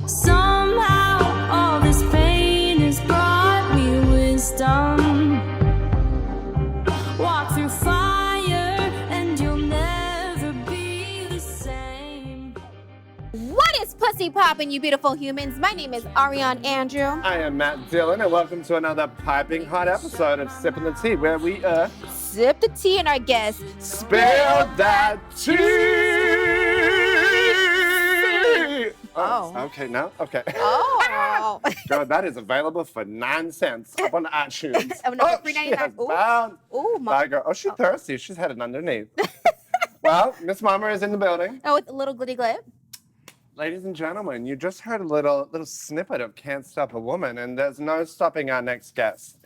Somehow all this pain has brought me wisdom. Walk through fire and you'll never be the same. What is pussy poppin', you beautiful humans? My name is Ariane Andrew. I am Matt Dillon, and welcome to another piping hot episode of Sippin' the Tea, where we Sip the tea and our guests spill that tea. Oh. Okay, no? Okay. Oh. God, that is available for 9 cents up on iTunes. Oh, no, oh, for she $3.99. has Ooh. found. Ooh, Bye, girl. Oh, she's thirsty. She's headed underneath. Well, Miss Mama is in the building. Oh, with a little glitty glip. Ladies and gentlemen, you just heard a little snippet of Can't Stop a Woman, and there's no stopping our next guest.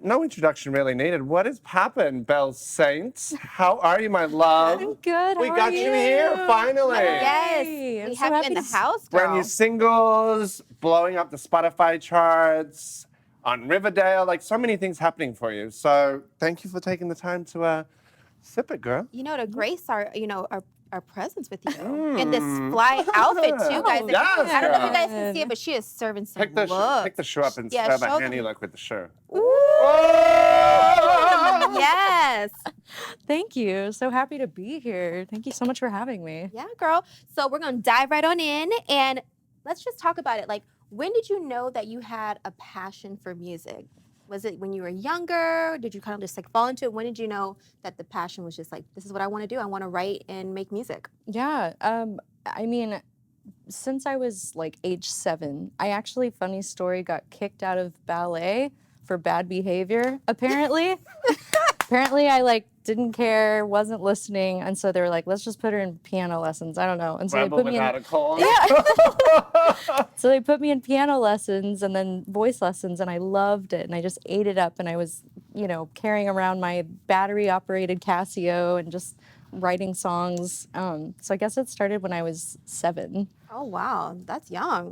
No introduction really needed. What is poppin', BELLSAINT? How are you, my love? I'm good. We How got are you here, finally. Yes. I'm We so have you in happy the to house, Brand new girl. singles, blowing up the Spotify charts, on Riverdale, like so many things happening for you. So thank you for taking the time to sip it, girl. You know, to grace our presence with you. In this fly outfit, too, guys. Oh, yes, I don't know if you girl. guys can see it, but she is serving some Pick the looks. shoe up and Yeah, serve a show handy them. look with the shoe. Ooh, yes. Thank you. So happy to be here. Thank you so much for having me. Yeah, girl. So we're going to dive right on in, and let's just talk about it. Like, when did you know that you had a passion for music? Was it when you were younger? Did you kind of just like fall into it? When did you know that the passion was just like, this is what I want to do? I want to write and make music. Yeah. I mean, since I was like age 7, I actually, funny story, got kicked out of ballet for bad behavior, apparently. Apparently I like didn't care, wasn't listening, and so they were like, let's just put her in piano lessons. I don't know. And so Rebel they put me without in a cause. So they put me in piano lessons and then voice lessons, and I loved it, and I just ate it up, and I was, you know, carrying around my battery-operated Casio and just writing songs. So I guess it started when I was 7. Oh, wow. That's young.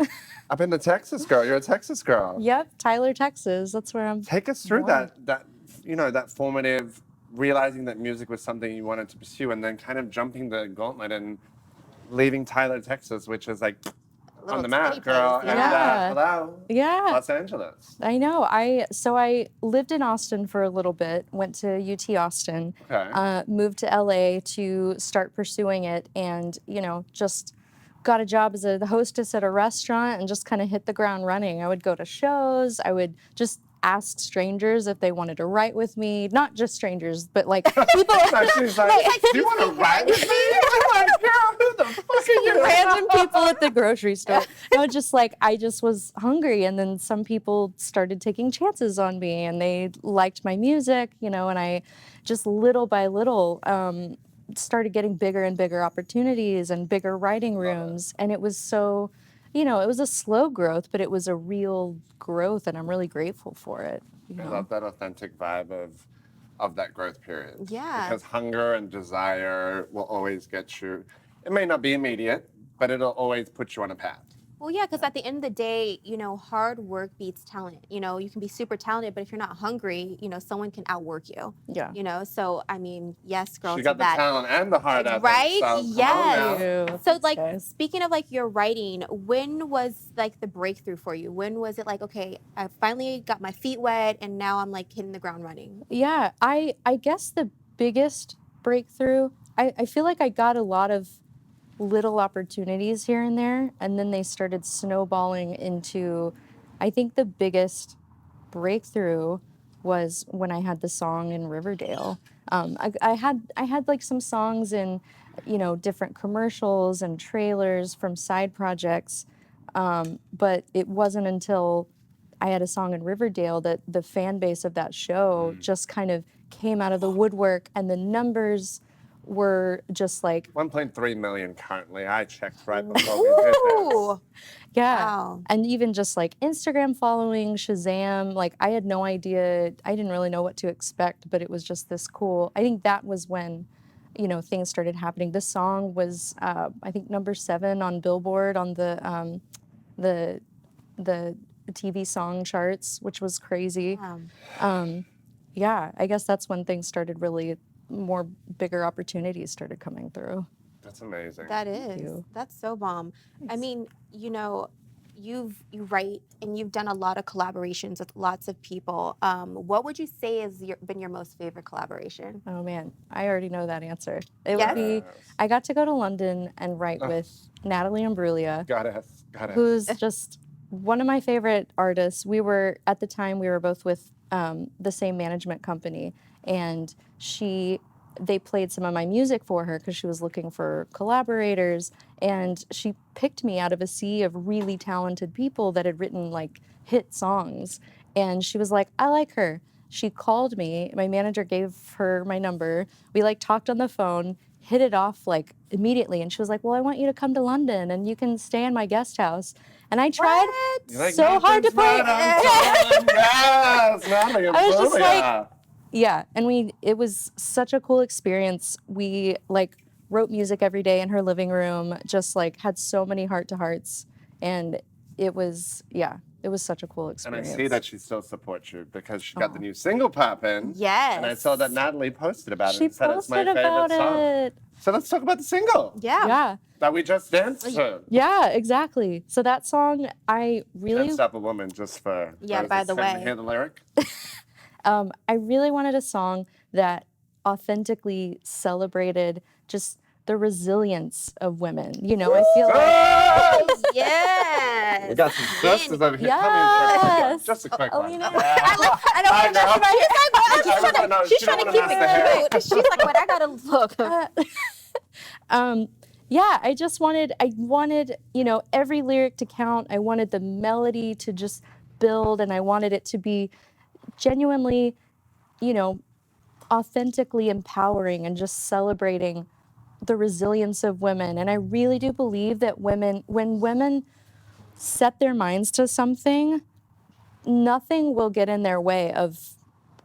I've been to Texas, girl. You're a Texas girl. Yep, Tyler, Texas. That's where I'm. Take us through born. that that formative, realizing that music was something you wanted to pursue, and then kind of jumping the gauntlet and leaving Tyler, Texas, which is like on the map, tiny girl, place, and yeah. hello, Yeah. Los Angeles. I know. I lived in Austin for a little bit, went to UT Austin, Okay. moved to LA to start pursuing it, and just got a job as the hostess at a restaurant and just kind of hit the ground running. I would go to shows. I would just ask strangers if they wanted to write with me. Not just strangers, but like people. So she's like, do you want to ride with me? I'm like, girl, who the fuck are you? Random people at the grocery store. No, I just was hungry, and then some people started taking chances on me, and they liked my music, and I just little by little started getting bigger and bigger opportunities and bigger writing rooms, and it was so, it was a slow growth, but it was a real growth, and I'm really grateful for it. I love that authentic vibe of that growth period. Yeah. Because hunger and desire will always get you. It may not be immediate, but it'll always put you on a path. Well, yeah, because at the end of the day, hard work beats talent. You can be super talented, but if you're not hungry, someone can outwork you. Yeah. So, I mean, yes, girl, She to got the that. talent and the heart ethic. Right? So, come on Yes. now. So, like, Guys. speaking of, like, your writing, when was, like, the breakthrough for you? When was it like, okay, I finally got my feet wet, and now I'm, like, hitting the ground running? Yeah, I guess the biggest breakthrough, I feel like I got a lot of little opportunities here and there, and then they started snowballing into, I think the biggest breakthrough was when I had the song in Riverdale. I had like some songs in, different commercials and trailers from side projects, but it wasn't until I had a song in Riverdale that the fan base of that show just kind of came out of the woodwork, and the numbers were just like 1.3 million currently. I checked right before we did this. Ooh. yeah. Wow. And even just like Instagram following, Shazam, like I had no idea, I didn't really know what to expect, but it was just this cool. I think that was when, things started happening. This song was I think number 7 on Billboard on the TV song charts, which was crazy. Yeah, I guess that's when things started really, more bigger opportunities started coming through. That's amazing. That is. you. That's so bomb. I Thanks. mean, you write and you've done a lot of collaborations with lots of people. What would you say has been your most favorite collaboration? Oh man, I already know that answer. It Yes? would be, Yes. I got to go to London and write Ugh. with Natalie Imbruglia, Goddess. who's just one of my favorite artists. At the time, we were both with the same management company, and they played some of my music for her because she was looking for collaborators, and she picked me out of a sea of really talented people that had written like hit songs, and she was like, I like her. She called me, my manager gave her my number, we like talked on the phone, hit it off like immediately, and she was like, well, I want you to come to London and you can stay in my guest house. And I tried You're like, so hard to play. Yes, Natalie, I was just like, Imbruglia. yeah, and it was such a cool experience. We like wrote music every day in her living room, just like had so many heart to hearts, and it was such a cool And I experience. see that she still supports you because she got the new single poppin'. Yes. And I saw that Natalie posted about it She and said it's my posted favorite about song. it. So let's talk about the single Yeah. that we just danced to. Yeah, exactly. So that song, I really Can't Stop a Woman, just for Yeah, those by that the didn't way. hear the lyric. I really wanted a song that authentically celebrated just the resilience of women. You know, I feel like Yes! Yes. We got some sisters over here. Yes. Come in for just a quick one. Alina. I know. I know. She's trying to, she's She trying don't to wanna keep mess the hair. it cute. She's like, "What? I gotta look." Yeah, I wanted, every lyric to count. I wanted the melody to just build, and I wanted it to be genuinely, authentically empowering and just celebrating the resilience of women. And I really do believe that when women set their minds to something, nothing will get in their way of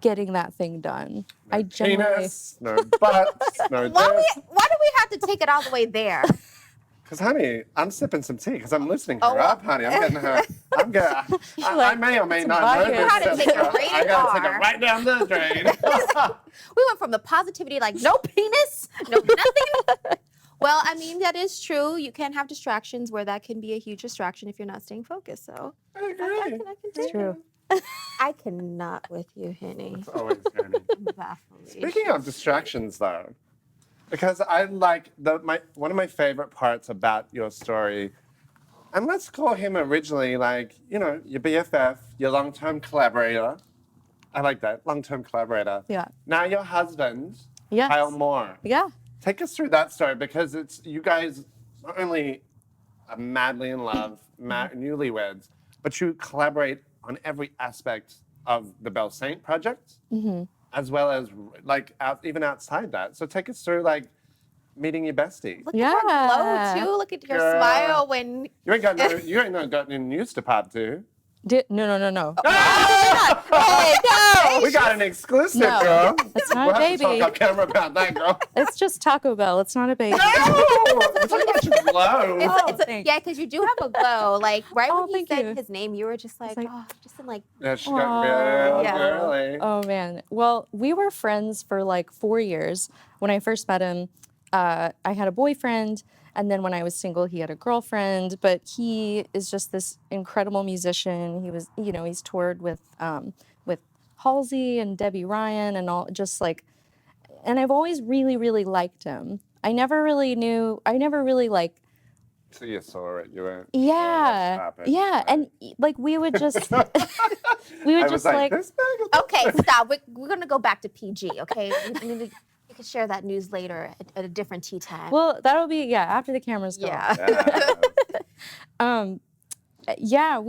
getting that thing done. I genuinely. Penis, no butts, no Why this. do we have to take it all the way there? Because, honey, I'm sipping some tea because I'm listening Oh, her up, honey. I'm getting her. I may or may not know vodka. this. You gotta take it sister. rated I gotta take R. it right down the drain. We went from the positivity, like no penis, no nothing. Well, I mean that is true. You can have distractions where that can be a huge distraction if you're not staying focused. So I I agree. can It's take true. it. I cannot with you, Henny. It's always journey. Baffling. Speaking of distractions, though, because I like one of my favorite parts about your story, and let's call him originally your BFF, your long-term collaborator. I like that, long-term collaborator. Yeah. Now your husband, Yes. Kyle Moore. Yeah. Take us through that story because it's you guys not only are madly in love, newlyweds, but you collaborate on every aspect of the BELLSAINT project, as well as even outside that. So take us through meeting your bestie. Look at her Yeah. glow too. Look at your Yeah. smile when. You ain't got any news to pop, do you? No. Hey, no. We got an exclusive, No, girl. it's not We'll a have to baby. talk off camera about that, girl. It's just Taco Bell. It's not a baby. We're talking about your glow. Thanks. Yeah, because you do have a glow. Like right Oh, when he thank said you. his name, you were just like, like- oh, just in like. Yeah, she got Aw. real Yeah. girly. Oh man. Well, we were friends for like 4 years. When I first met him, I had a boyfriend, and then when I was single, he had a girlfriend. But he is just this incredible musician. He was, he's toured with Halsey and Debbie Ryan and all, just like, and I've always really, really liked him. I never really like. So you saw it, you went. Yeah, yeah, and like we would just, we would I just was like, like this bag of Okay, stop. We're gonna go back to PG. Okay, you can share that news later at a different tea time. well, that'll be after the cameras go off. Yeah.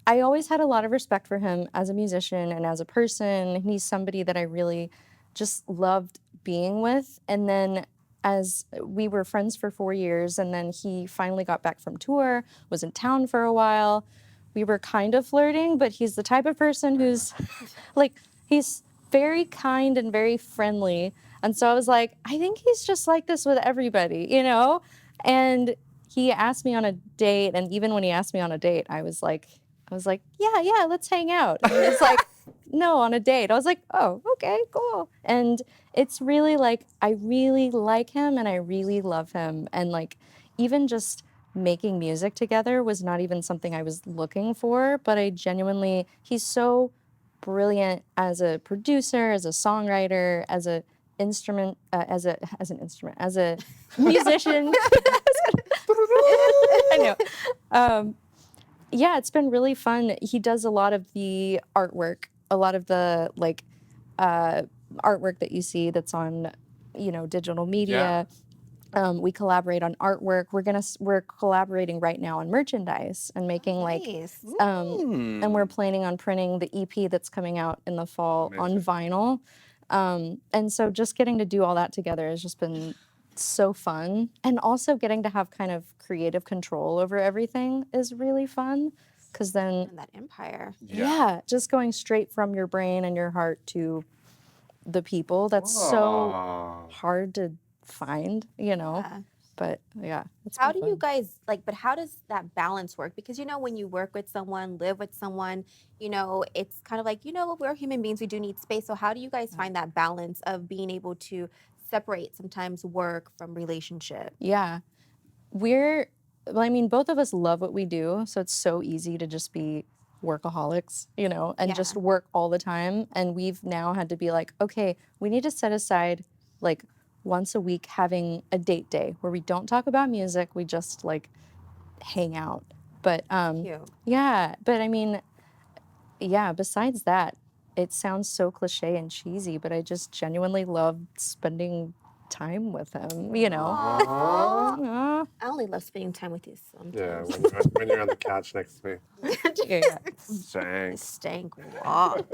I always had a lot of respect for him as a musician and as a person. He's somebody that I really just loved being with. And then as we were friends for 4 years, and then he finally got back from tour, was in town for a while. We were kind of flirting, but he's the type of person who's he's very kind and very friendly. And so I was like, I think he's just like this with everybody, And he asked me on a date, and even when he asked me on a date, I was like, yeah, let's hang out. And he was like, no, on a date. I was like, oh, okay, cool. And it's really like, I really like him and I really love him. And like, even just making music together was not even something I was looking for, but I genuinely, he's so brilliant as a producer, as a songwriter, as a instrument, as a musician. I know. Yeah, it's been really fun. He does a lot of the artwork, a lot of the like artwork that you see that's on, digital media. We collaborate on artwork. We're collaborating right now on merchandise and making Nice. and we're planning on printing the EP that's coming out in the fall on vinyl. And so just getting to do all that together has just been so fun. And also getting to have kind of creative control over everything is really fun. Because then, And that empire. yeah, just going straight from your brain and your heart to the people, that's so Aw. hard to find, Yeah. But yeah, it's How been do you fun. guys but how does that balance work? Because when you work with someone, live with someone, it's kind of like, we're human beings, we do need space. So how do you guys find that balance of being able to separate sometimes work from relationship? Yeah. Well, I mean, both of us love what we do, so it's so easy to just be workaholics, and just Yeah. work all the time. And we've now had to be like, okay, we need to set aside like once a week having a date day where we don't talk about music, we just like hang out. But Cute. yeah, but I mean, yeah, besides that, it sounds so cliche and cheesy, but I just genuinely love spending time with him, Aw. Aw. I only love spending time with you Yeah, sometimes. when you're on the couch next to me. Yeah. Dang. Stank walk.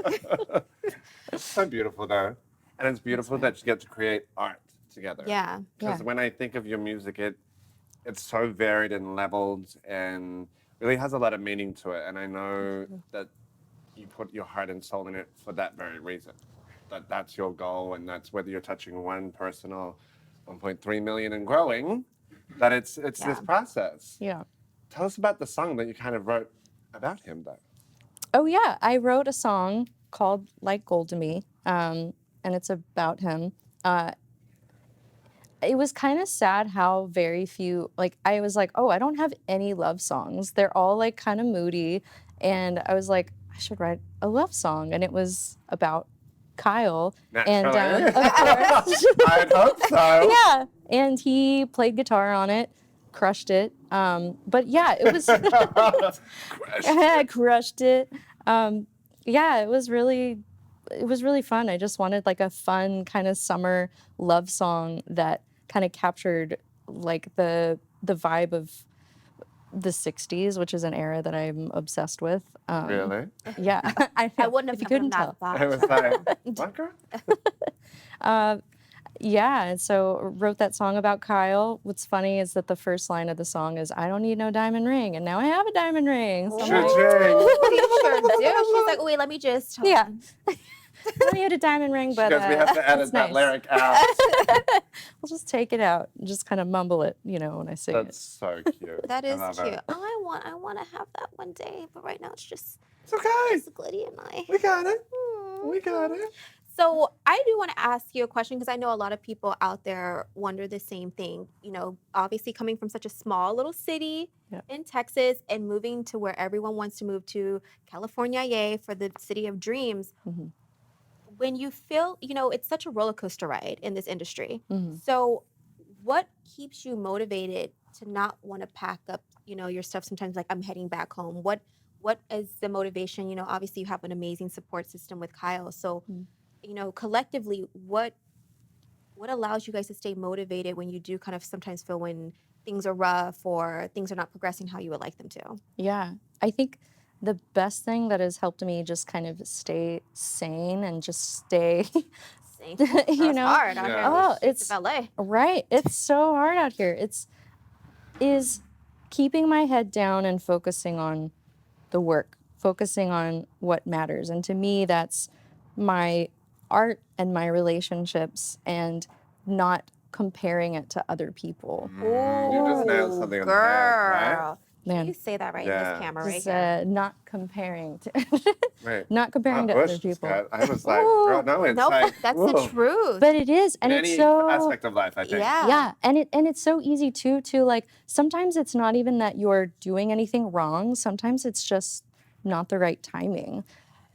So beautiful, though. And it's beautiful that you get to create art together. Yeah. Because Yeah. when I think of your music, it's so varied and leveled and really has a lot of meaning to it. And I know that you put your heart and soul in it for that very reason. That's your goal, and that's whether you're touching one person or 1.3 million and growing, that it's Yeah. this process. Yeah. Tell us about the song that you kind of wrote about him, though. Oh yeah, I wrote a song called "Like Gold to Me," and it's about him. It was kind of sad how very few. Like I was like, oh, I don't have any love songs. They're all like kind of moody, and I was like, I should write a love song, and it was about Kyle. Naturally. And of course, I'd hope so. yeah, and he played guitar on it, crushed it. But yeah, it was. I crushed it. Yeah, it was really fun. I just wanted like a fun kind of summer love song that kind of captured like the vibe of the 60s, which is an era that I'm obsessed with. Really? Yeah. I wouldn't have if you ever couldn't not tell. I was thought. like, what girl? Yeah, and so wrote that song about Kyle. What's funny is that the first line of the song is "I don't need no diamond ring," and now I have a diamond ring. So I'm like, Cha-ching. You sure do. She's like, oh, wait, let me just. hold yeah, on." I had a diamond ring, but Because we have to edit it's that nice. lyric out. We'll just take it out and just kind of mumble it, when I sing That's so cute. That I is love cute. it. Oh, I want to have that one day, but right now it's just It's okay. Glitty and I. We got it. We got it. So I do want to ask you a question because I know a lot of people out there wonder the same thing. Obviously coming from such a small little city Yeah. in Texas and moving to where everyone wants to move to, California, yay, for the city of dreams. Mhm. When you feel, it's such a roller coaster ride in this industry. Mhm. So what keeps you motivated to not want to pack up, your stuff sometimes like I'm heading back home? What is the motivation? Obviously you have an amazing support system with Kyle. So Mm. collectively, what allows you guys to stay motivated when you do kind of sometimes feel when things are rough or things are not progressing how you would like them to? Yeah, I think the best thing that has helped me just kind of stay sane and just stay, Same. you It's know, hard out here in oh, the streets it's of LA. right. It's so hard out here. Is keeping my head down and focusing on the work, focusing on what matters. And to me, that's my art and my relationships and not comparing it to other people. You just nailed something on the head, right? Girl. Man, You say that right in Yeah. this camera right just here. not comparing to Right. not comparing to Bush other just people. got- I was like, Ooh, girl, no, it's nope, like, that's the whoa. truth. But it is, and In it's any so aspect of life, I think. yeah. and it's so easy too to like sometimes it's not even that you're doing anything wrong. Sometimes it's just not the right timing.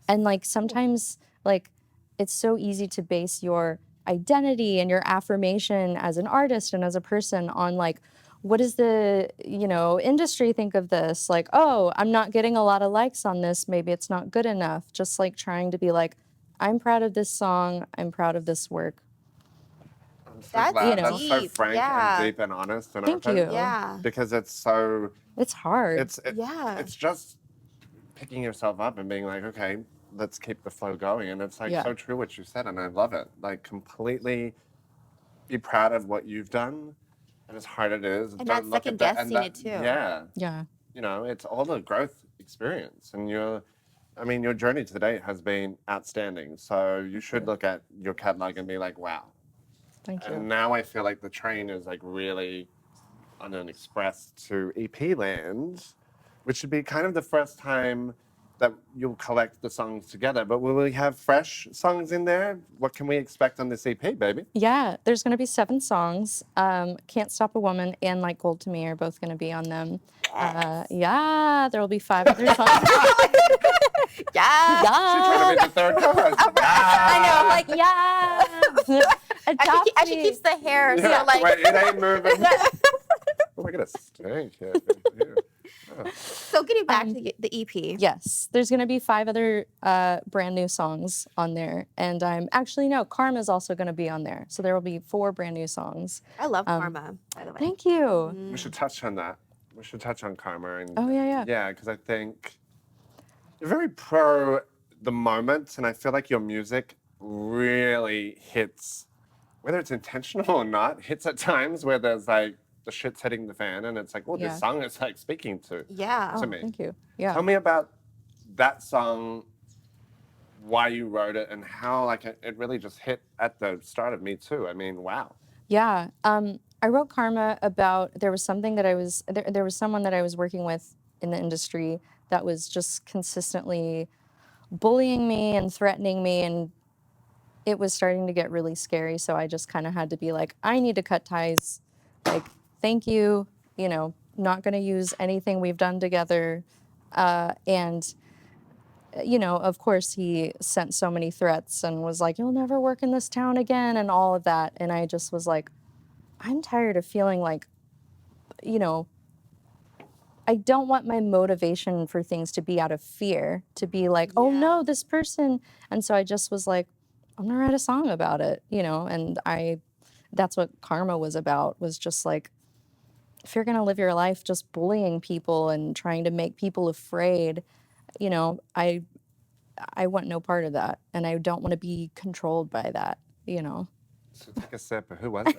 And like sometimes like it's so easy to base your identity and your affirmation as an artist and as a person on like what does the industry think of this? Like, oh, I'm not getting a lot of likes on this, maybe it's not good enough. Just like trying to be like, I'm proud of this song, I'm proud of this work. I'm so That's glad that's so deep, frank yeah. and deep and honest and Thank open. you. Yeah. Because it's so, It's hard. Yeah. it's just picking yourself up and being like, okay, let's keep the flow going. And it's like Yeah. so true what you said, and I love it. Like completely be proud of what you've done, and as hard it is, And don't not look at that. And second-guessing that, it too. yeah, Yeah. it's all the growth experience, and your journey to date has been outstanding. So you should look at your catalog and be like, wow. Thank you. And now I feel like the train is like really on an express to EP land, which should be kind of the first time that you'll collect the songs together. But will we have fresh songs in there? What can we expect on this EP, baby? Yeah, there's going to be 7 songs. Can't Stop a Woman and Like Gold to Me are both going to be on them. Yeah, there will be 5 other songs. Yeah. She's trying to be the third co-host. I know, I'm like, Yeah. as she keeps the hair, Yeah, so like, wait, it ain't moving. Oh my goodness, stink here. so getting back to the EP. Yes, there's going to be 5 other brand new songs on there. And Karma's also going to be on there. So there will be 4 brand new songs. I love Karma, by the way. Thank you. We should touch on that. We should touch on Karma. And, Oh, yeah. Yeah, because I think you're very pro the moment, and I feel like your music really hits, whether it's intentional or not, hits at times where there's like the shit's hitting the fan, and it's like, well, Yeah. this song is like speaking to Yeah. to me. Thank you. Yeah. Tell me about that song, why you wrote it, and how like it really just hit at the start of Me Too. I mean, wow. Yeah. I wrote Karma about there was someone that I was working with in the industry that was just consistently bullying me and threatening me, and it was starting to get really scary. So I just kind of had to be like, I need to cut ties. Like, thank you. Not going to use anything we've done together. And of course, he sent so many threats and was like, you'll never work in this town again, and all of that. And I just was like, I'm tired of feeling like, I don't want my motivation for things to be out of fear, to be like, oh Yeah. no, this person. And so I just was like, I'm gonna write a song about it, and that's what Karma was about, was just like, if you're gonna live your life just bullying people and trying to make people afraid, I want no part of that. And I don't want to be controlled by that, So take a sip. Who was it?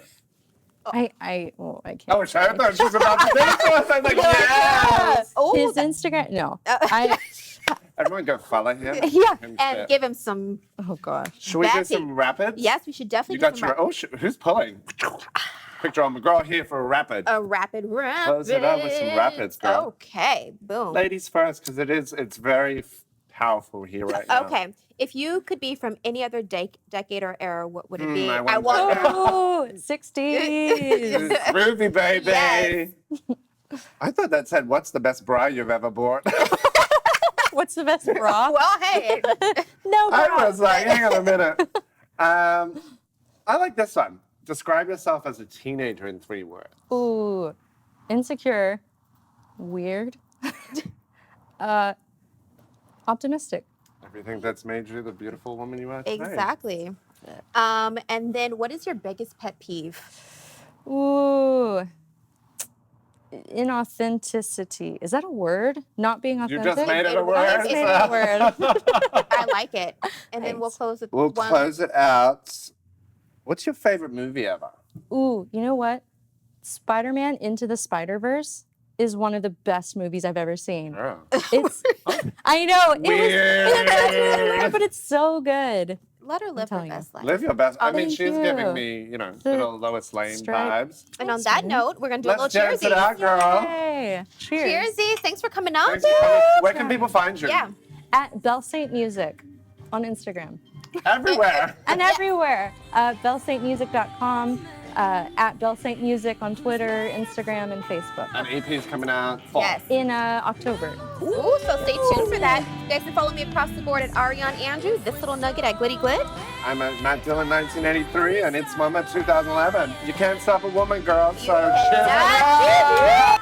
I can't. Oh, I thought she was about to say so. I was like, yes. Oh, His Instagram, no. Everyone go follow him. Yeah. and give him some. Oh gosh. Should we do Backing. some rapids? Yes, we should You definitely got do some your, who's pulling? Quick draw McGraw here for a rapid. a rapid. Close it up with some rapids, girl. Okay, boom. Ladies first, because it's very powerful here right now. Okay, if you could be from any other decade or era, what would it be? I I wonder. wonder. Oh, 60s. Groovy, baby. Yes. I thought that said, what's the best bra you've ever bought? What's the best bra? Well, hey, No I bra. was like, hang on a minute. I like this one. Describe yourself as a teenager in 3 words. Ooh, insecure, weird, optimistic. Everything that's made you the beautiful woman you are today. exactly. And then, what is your biggest pet peeve? Ooh, inauthenticity. Is that a word? Not being You authentic? just made it a It word. was. Made it a word. I like it. And then we'll close with We'll one. close it out. What's your favorite movie ever? Ooh, you know what? Spider-Man Into the Spider-Verse is one of the best movies I've ever seen. Oh. It's, I know, it was Weird. that's really weird, but it's so good. Let her live her telling you. best life. Live your best. I mean, Thank she's giving you. me, The little Lois Lane stripe. vibes. And on that note, we're gonna do a Let's little dance it cheersies. out, girl. Hey, cheers. Cheersies! Thanks for coming on. Thanks for coming. Where can people find you? Yeah. At BELLSAINT Music on Instagram. Everywhere. And everywhere. BELLSAINTmusic.com, at BELLSAINT Music on Twitter, Instagram, and Facebook. An EP's coming out fall. Yes. In October. Ooh, so stay tuned for that. You guys can follow me across the board at Ariane Andrew, this little nugget at Glitty Glit. I'm at Matt Dillon 1983 and it's Mama 2011. You can't stop a woman, girl. So Yeah. cheers.